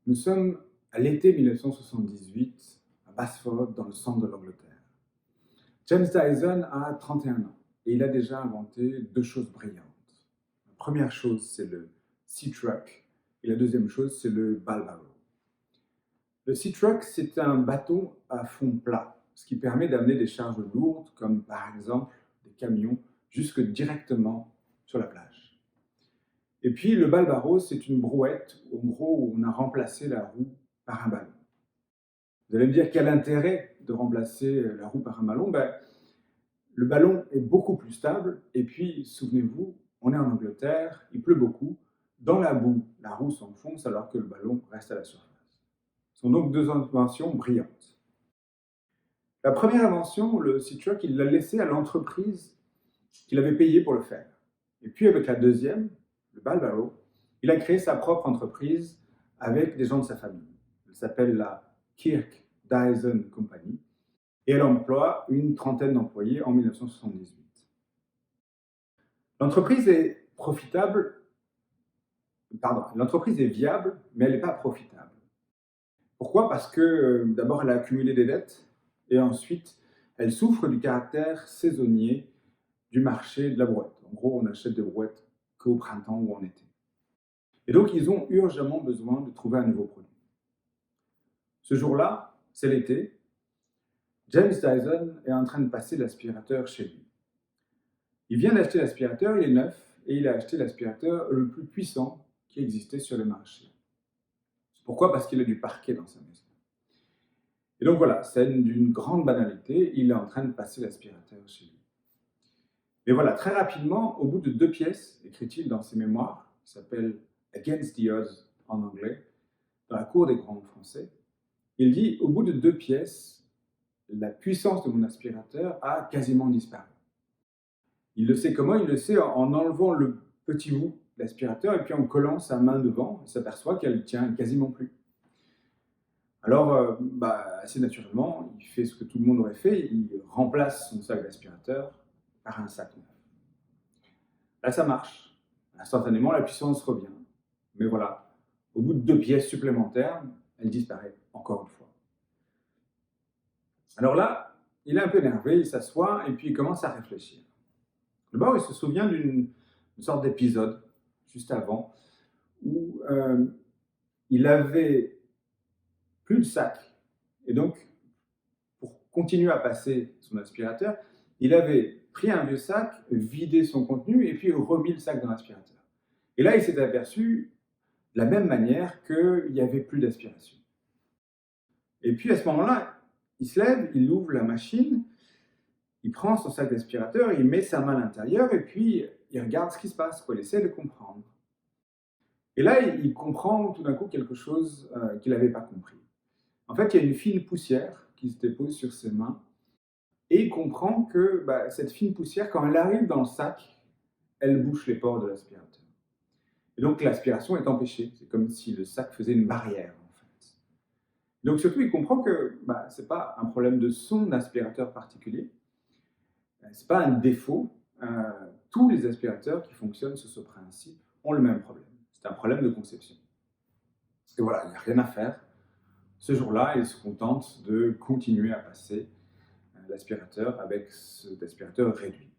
Nous sommes à l'été 1978, à Basford, dans le centre de l'Angleterre. James Dyson a 31 ans et il a déjà inventé deux choses brillantes. La première chose, c'est le Sea Truck et la deuxième chose, c'est le Balbarrow. Le Sea Truck, c'est un bateau à fond plat, ce qui permet d'amener des charges lourdes, comme par exemple des camions, jusque directement sur la plage. Et puis le Balbarrow, c'est une brouette, en gros, où on a remplacé la roue par un ballon. Vous allez me dire quel intérêt de remplacer la roue par un ballon? Le ballon est beaucoup plus stable et puis, souvenez-vous, on est en Angleterre, il pleut beaucoup. Dans la boue, la roue s'enfonce alors que le ballon reste à la surface. Ce sont donc deux inventions brillantes. La première invention, le Sea Truck, il l'a laissé à l'entreprise qu'il avait payée pour le faire. Et puis avec la deuxième, le Balbarrow, il a créé sa propre entreprise avec des gens de sa famille. Elle s'appelle la Kirk Dyson Company et elle emploie une trentaine d'employés en 1978. L'entreprise est profitable, l'entreprise est viable, mais elle n'est pas profitable. Pourquoi? Parce que d'abord, elle a accumulé des dettes et ensuite, elle souffre du caractère saisonnier du marché de la brouette. En gros, on achète des brouettes qu'au printemps ou en été. Et donc, ils ont urgemment besoin de trouver un nouveau produit. Ce jour-là, c'est l'été, James Dyson est en train de passer l'aspirateur chez lui. Il vient d'acheter l'aspirateur, il est neuf, et il a acheté l'aspirateur le plus puissant qui existait sur le marché. Pourquoi? Parce qu'il a du parquet dans sa maison. Et donc voilà, scène d'une grande banalité, il est en train de passer l'aspirateur chez lui. Mais voilà, très rapidement, au bout de 2 pièces, écrit-il dans ses mémoires, qui s'appellent Against the Odds en anglais, dans la cour des grands français, il dit, au bout de 2 pièces, la puissance de mon aspirateur a quasiment disparu. Il le sait comment? Il le sait en enlevant le petit bout de l'aspirateur et puis en collant sa main devant, il s'aperçoit qu'elle ne tient quasiment plus. Alors, assez naturellement, il fait ce que tout le monde aurait fait, il remplace son sac d'aspirateur par un sac neuf. Là, ça marche. Instantanément, la puissance revient. Mais voilà, au bout de 2 pièces supplémentaires, elle disparaît encore une fois. Alors là, il est un peu énervé, il s'assoit et puis il commence à réfléchir. D'abord, il se souvient d'une sorte d'épisode, juste avant, où il avait plus de sac. Et donc, pour continuer à passer son aspirateur, il avait pris un vieux sac, vidé son contenu et puis remis le sac dans l'aspirateur. Et là, il s'est aperçu de la même manière qu'il n'y avait plus d'aspiration. Et puis à ce moment-là, il se lève, il ouvre la machine, il prend son sac d'aspirateur, il met sa main à l'intérieur et puis il regarde ce qui se passe, il essaie de comprendre. Et là, il comprend tout d'un coup quelque chose qu'il n'avait pas compris. En fait, il y a une fine poussière qui se dépose sur ses mains et il comprend que cette fine poussière, quand elle arrive dans le sac, elle bouche les pores de l'aspirateur. Et donc l'aspiration est empêchée. C'est comme si le sac faisait une barrière, en fait. Donc surtout, il comprend que ce n'est pas un problème de son aspirateur particulier, ce n'est pas un défaut. Tous les aspirateurs qui fonctionnent sur ce principe ont le même problème. C'est un problème de conception. Et voilà, il n'y a rien à faire. Ce jour-là, il se contente de continuer à passer l'aspirateur avec cet aspirateur réduit.